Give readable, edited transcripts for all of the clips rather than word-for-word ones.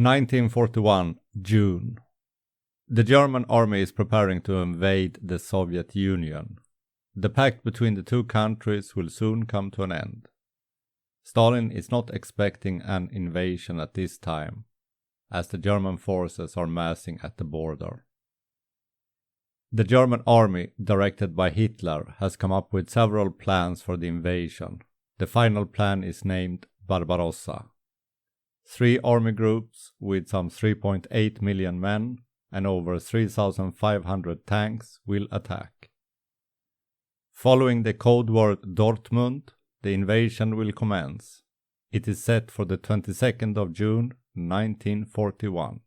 1941, June. The German army is preparing to invade the Soviet Union. The pact between the two countries will soon come to an end. Stalin is not expecting an invasion at this time, as the German forces are massing at the border. The German army, directed by Hitler, has come up with several plans for the invasion. The final plan is named Barbarossa. 3 army groups with some 3.8 million men and over 3,500 tanks will attack. Following the code word Dortmund, the invasion will commence. It is set for the 22nd of June, 1941.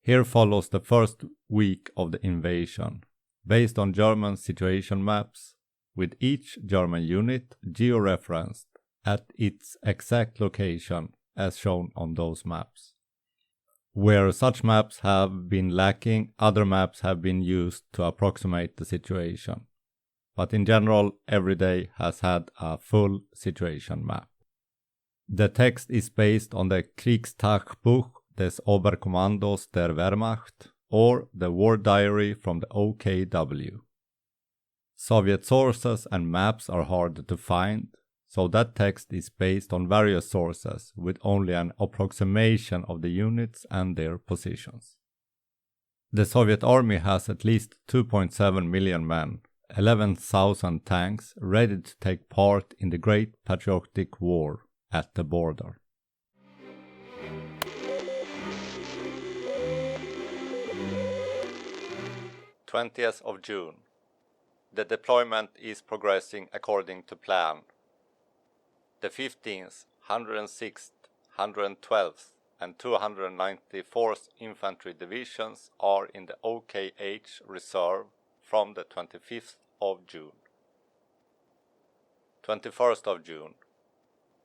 Here follows the first week of the invasion, based on German situation maps, with each German unit geo-referenced at its exact location as shown on those maps. Where such maps have been lacking, other maps have been used to approximate the situation. But in general, every day has had a full situation map. The text is based on the Kriegstagebuch des Oberkommandos der Wehrmacht, or the War Diary from the OKW. Soviet sources and maps are hard to find, so that text is based on various sources with only an approximation of the units and their positions. The Soviet army has at least 2.7 million men, 11,000 tanks ready to take part in the Great Patriotic War at the border. _20th of June. The deployment is progressing according to plan. The 15th, 106th, 112th and 294th Infantry Divisions are in the OKH reserve from the 25th of June. 21st of June.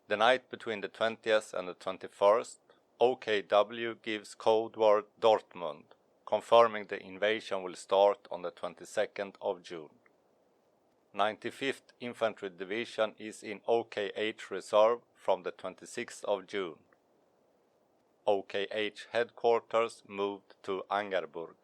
The night between the 20th and the 21st, OKW gives code word Dortmund, confirming the invasion will start on the 22nd of June. 95th Infantry Division is in OKH reserve from the 26th of June. OKH headquarters moved to Angerburg.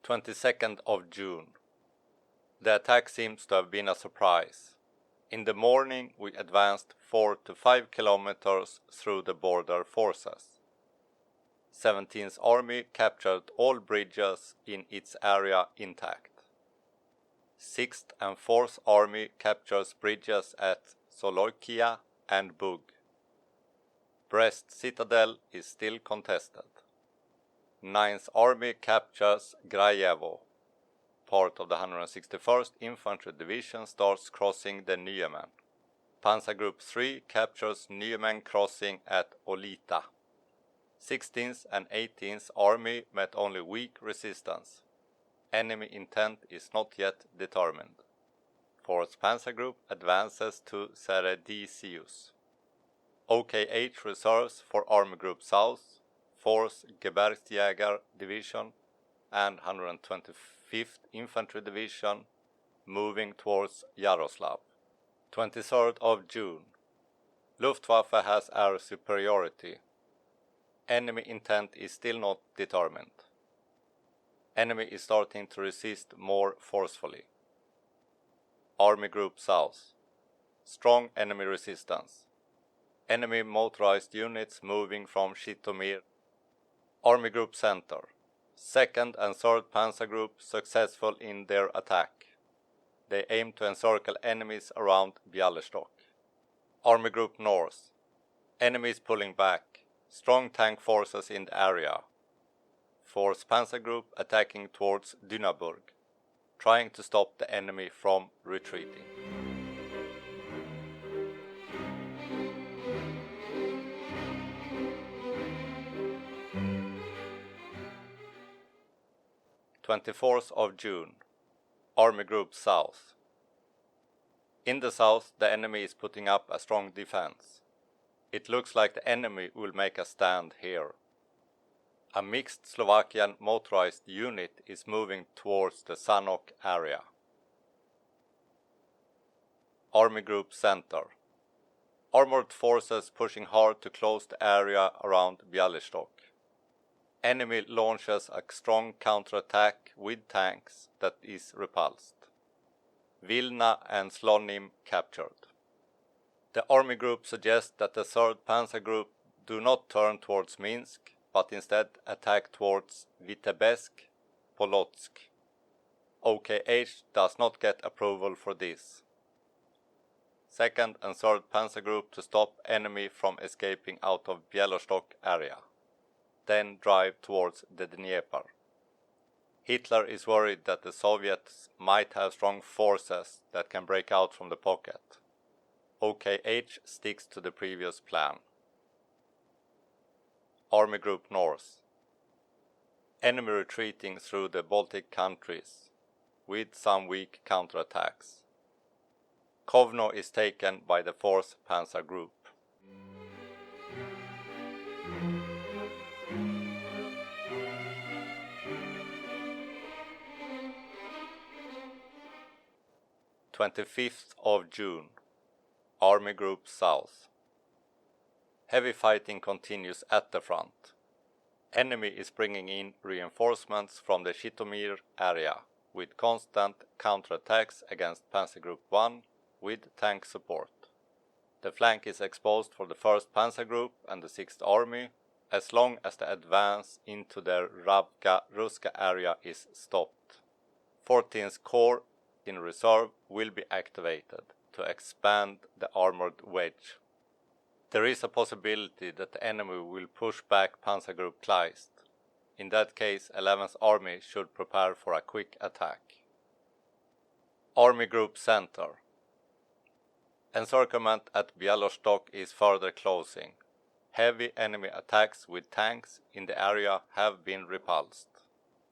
_22nd of June. The attack seems to have been a surprise. In the morning we advanced 4 to 5 kilometers through the border forces. 17th Army captured all bridges in its area intact. 6th and 4th Army captures bridges at Solokia and Bug. Brest Citadel is still contested. 9th Army captures Grajewo. Part of the 161st Infantry Division starts crossing the Niemen. Panzer Group 3 captures Niemen crossing at Olita. 16th and 18th Army met only weak resistance. Enemy intent is not yet determined. 4th Panzer Group advances to Seredisius. OKH reserves for Army Group South, 4th Gebirgsjäger Division and 125th Infantry Division moving towards Yaroslav. 23rd of June. Luftwaffe has air superiority. Enemy intent is still not determined. Enemy is starting to resist more forcefully. Army Group South. Strong enemy resistance. Enemy motorized units moving from Zhytomyr. Army Group Center. 2nd and 3rd Panzer Group successful in their attack. They aim to encircle enemies around Bialystok. Army Group North. Enemies pulling back. Strong tank forces in the area. 4th Panzer Group attacking towards Dynaburg, trying to stop the enemy from retreating. _24th of June. Army Group South. In the south, the enemy is putting up a strong defense. It looks like the enemy will make a stand here. A mixed Slovakian motorized unit is moving towards the Sanok area. Army Group Center. Armored forces pushing hard to close the area around Bialystok. Enemy launches a strong counterattack with tanks that is repulsed. Vilna and Slonim captured. The army group suggests that the 3rd Panzer Group do not turn towards Minsk, but instead attack towards Vitebsk, Polotsk. OKH does not get approval for this. 2nd and 3rd Panzer Group to stop enemy from escaping out of Bialystok area. Then drive towards the Dnieper. Hitler is worried that the Soviets might have strong forces that can break out from the pocket. OKH sticks to the previous plan. Army Group North. Enemy retreating through the Baltic countries, with some weak counterattacks. Kovno is taken by the 4th Panzer Group. June 25th. Army Group South. Heavy fighting continues at the front. Enemy is bringing in reinforcements from the Zhytomyr area, with constant counterattacks against Panzer Group 1 with tank support. The flank is exposed for the 1st Panzer Group and the 6th Army, as long as the advance into the Ravka-Ruska area is stopped. 14th Corps in reserve will be activated to expand the armored wedge. There is a possibility that the enemy will push back Panzer Group Kleist. In that case, 11th Army should prepare for a quick attack. Army Group Center. Encirclement at Bialystok is further closing. Heavy enemy attacks with tanks in the area have been repulsed.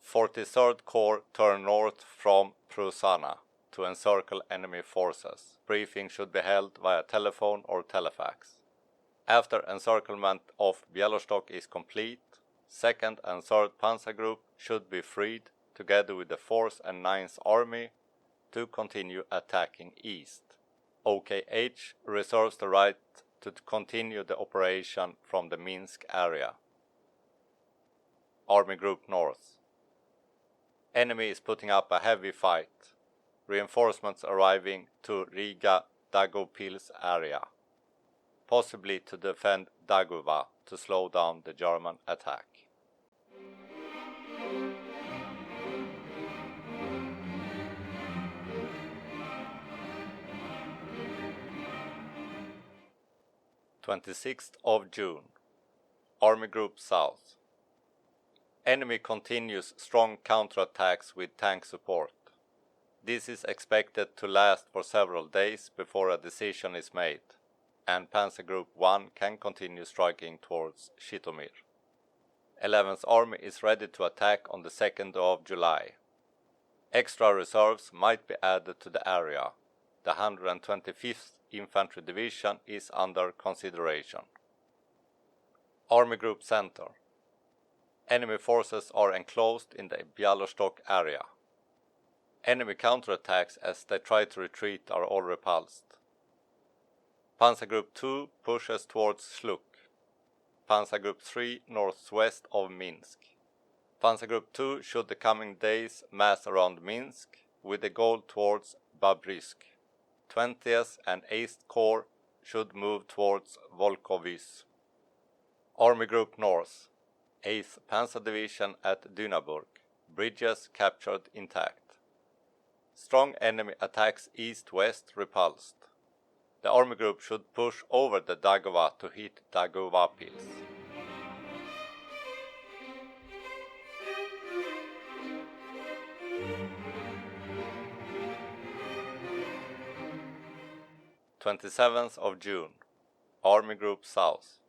43rd Corps turn north from Prusana to encircle enemy forces. Briefing should be held via telephone or telefax. After encirclement of Bialystok is complete, 2nd and 3rd Panzer Group should be freed together with the 4th and 9th Army to continue attacking east. OKH reserves the right to continue the operation from the Minsk area. Army Group North. Enemy is putting up a heavy fight. Reinforcements arriving to Riga-Daugavpils area, possibly to defend Daugava to slow down the German attack. June 26th. Army Group South. Enemy continues strong counterattacks with tank support. This is expected to last for several days before a decision is made, and Panzer Group 1 can continue striking towards Zhytomyr. 11th Army is ready to attack on the 2nd of July. Extra reserves might be added to the area. The 125th Infantry Division is under consideration. Army Group Center. Enemy forces are enclosed in the Bialystok area. Enemy counterattacks as they try to retreat are all repulsed. Panzer Group 2 pushes towards Sluk. Panzer Group 3 northwest of Minsk. Panzer Group 2 should the coming days mass around Minsk with the goal towards Babrysk. 20th and 8th Corps should move towards Volkovysk. Army Group North. 8th Panzer Division at Dynaburg. Bridges captured intact. Strong enemy attacks east-west repulsed. The army group should push over the Daugava to hit Daugavpils. June 27th. Army Group South.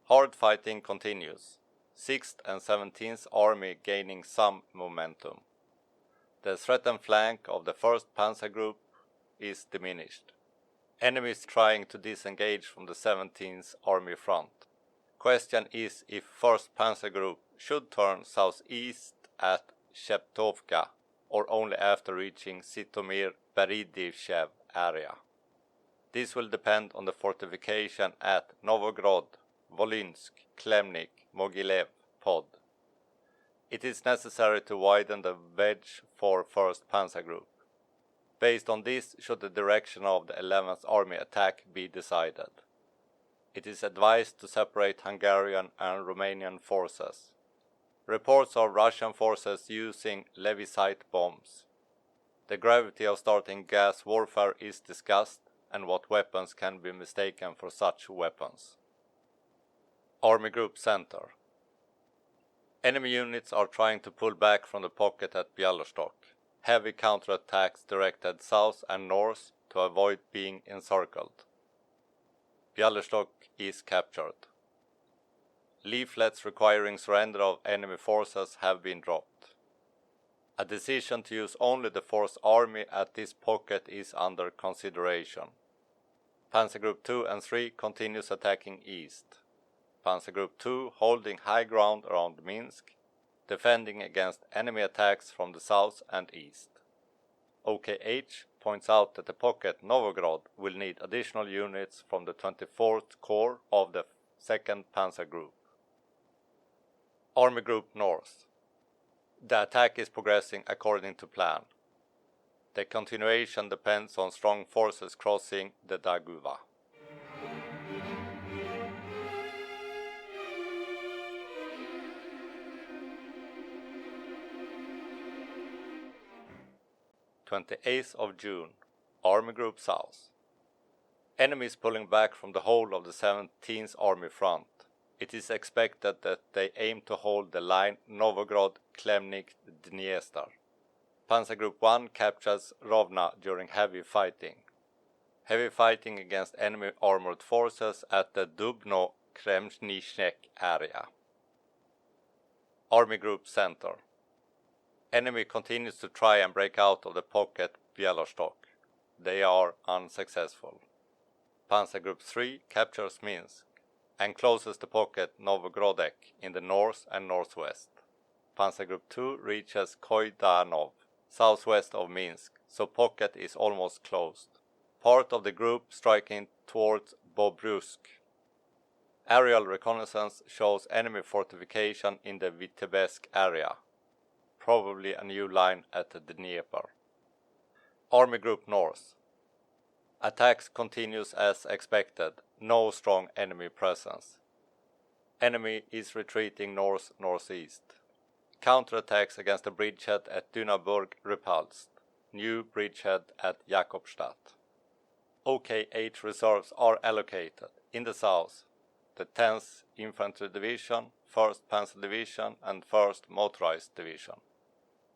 Hard fighting continues. 6th and 17th Army gaining some momentum. The threatened flank of the 1st Panzer Group is diminished. Enemies trying to disengage from the 17th Army front. Question is if 1st Panzer Group should turn southeast at Sheptovka or only after reaching Sitomir-Berdichev area. This will depend on the fortification at Novogrod, Volynsk, Klemnik, Mogilev pod. It is necessary to widen the wedge for 1st Panzer Group. Based on this should the direction of the 11th Army attack be decided. It is advised to separate Hungarian and Romanian forces. Reports of Russian forces using Levisite bombs. The gravity of starting gas warfare is discussed and what weapons can be mistaken for such weapons. Army Group Center. Enemy units are trying to pull back from the pocket at Bialystok. Heavy counterattacks directed south and north to avoid being encircled. Bialystok is captured. Leaflets requiring surrender of enemy forces have been dropped. A decision to use only the 4th Army at this pocket is under consideration. Panzer Group 2 and 3 continues attacking east. Panzer Group 2 holding high ground around Minsk, defending against enemy attacks from the south and east. OKH points out that the pocket Novogrod will need additional units from the 24th Corps of the 2nd Panzer Group. Army Group North. The attack is progressing according to plan. The continuation depends on strong forces crossing the Daguva. June 28th, Army Group South. Enemies pulling back from the whole of the 17th Army front. It is expected that they aim to hold the line Novogrod-Klemnik-Dniester. Panzer Group 1 captures Rovna during heavy fighting. Heavy fighting against enemy armored forces at the Dubno-Kremnichek area. Army Group Center. Enemy continues to try and break out of the pocket Bialystok. They are unsuccessful. Panzer Group 3 captures Minsk and closes the pocket Novogrodek in the north and northwest. Panzer Group 2 reaches Koidanov, southwest of Minsk, so pocket is almost closed. Part of the group striking towards Bobrusk. Aerial reconnaissance shows enemy fortification in the Vitebsk area. Probably a new line at the Dnieper. Army Group North. Attacks continues as expected, no strong enemy presence. Enemy is retreating north-northeast. Counterattacks against the bridgehead at Dynaburg repulsed. New bridgehead at Jakobstadt. OKH reserves are allocated. In the south, the 10th Infantry Division, 1st Panzer Division and 1st Motorized Division.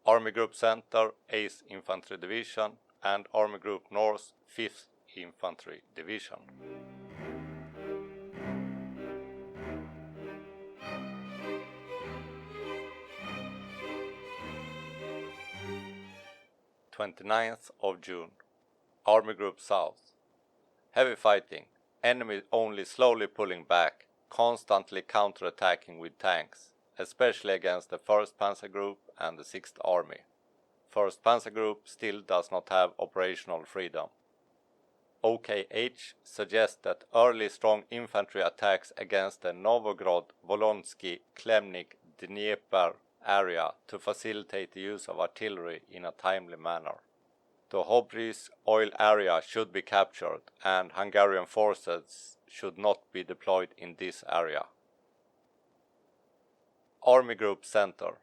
Army Group Center, 8th Infantry Division and Army Group North, 5th Infantry Division. June 29th, Army Group South. Heavy fighting, enemy only slowly pulling back, constantly counterattacking with tanks, especially against the 1st Panzer Group and the 6th Army. 1st Panzer Group still does not have operational freedom. OKH suggests that early strong infantry attacks against the Novogrod, Volonsky, Klemnik, Dnieper area to facilitate the use of artillery in a timely manner. The Hobrysk oil area should be captured and Hungarian forces should not be deployed in this area. Army Group Center.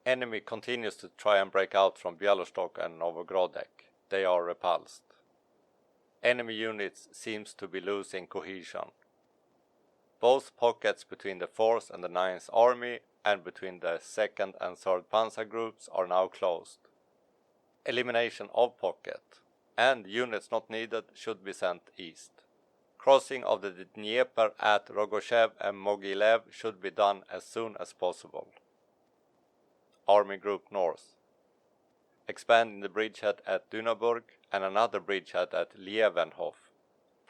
Enemy continues to try and break out from Bialystok and Novogrodek. They are repulsed. Enemy units seems to be losing cohesion. Both pockets between the 4th and the 9th Army and between the 2nd and 3rd Panzer Groups are now closed. Elimination of pocket and units not needed should be sent east. Crossing of the Dnieper at Rogoshev and Mogilev should be done as soon as possible. Army Group North. Expanding the bridgehead at Dynaburg and another bridgehead at Lievenhof.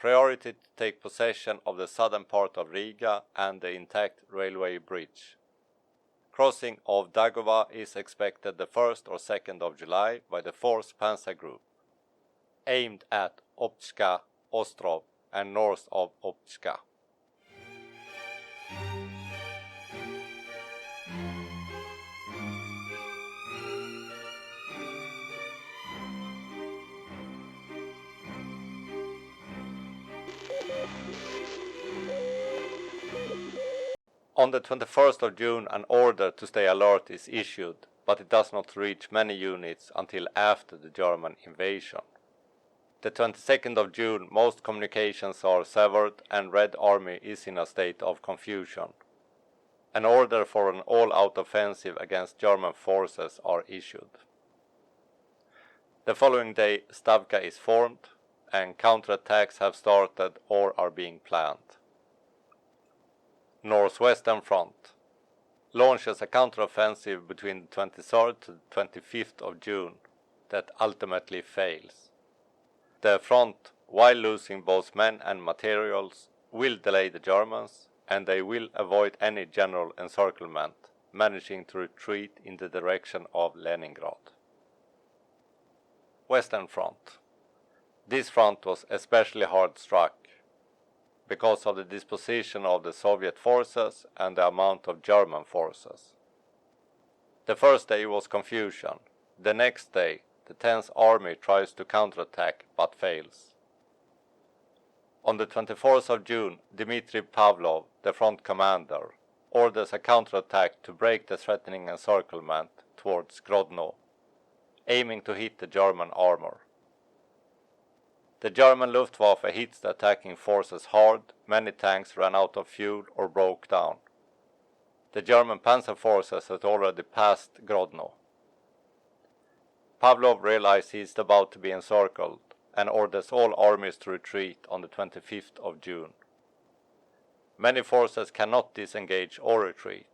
priority to take possession of the southern part of Riga and the intact railway bridge. Crossing of Daugava is expected the 1st or 2nd of July by the 4th Panzer Group, aimed at Opchka, Ostrov and north of Opchka. On the 21st of June an order to stay alert is issued, but it does not reach many units until after the German invasion. The 22nd of June most communications are severed and Red Army is in a state of confusion. An order for an all-out offensive against German forces are issued. The following day Stavka is formed and counterattacks have started or are being planned. Northwestern Front launches a counteroffensive between the 23rd to the 25th of June that ultimately fails. The front, while losing both men and materials, will delay the Germans and they will avoid any general encirclement, managing to retreat in the direction of Leningrad. Western Front. This front was especially hard struck because of the disposition of the Soviet forces and the amount of German forces. The first day was confusion. The next day, the 10th Army tries to counterattack but fails. On the 24th of June, Dmitry Pavlov, the front commander, orders a counterattack to break the threatening encirclement towards Grodno, aiming to hit the German armor. The German Luftwaffe hits the attacking forces hard, many tanks ran out of fuel or broke down. The German panzer forces had already passed Grodno. Pavlov realizes he is about to be encircled and orders all armies to retreat on the 25th of June. Many forces cannot disengage or retreat.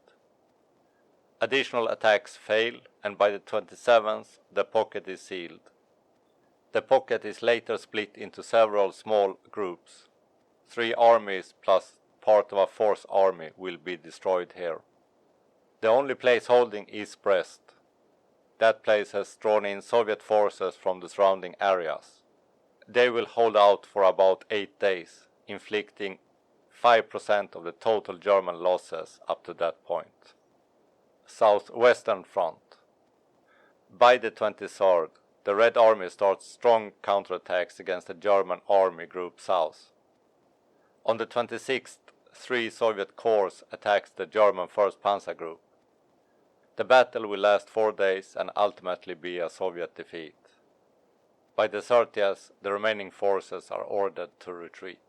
Additional attacks fail and by the 27th the pocket is sealed. The pocket is later split into several small groups. 3 armies plus part of a 4th army will be destroyed here. The only place holding is Brest. That place has drawn in Soviet forces from the surrounding areas. They will hold out for about 8 days, inflicting 5% of the total German losses up to that point. Southwestern Front. By the 23rd, the Red Army starts strong counterattacks against the German Army Group South. On the 26th, 3 Soviet corps attacks the German 1st Panzer Group. The battle will last 4 days and ultimately be a Soviet defeat. By the 30th, the remaining forces are ordered to retreat.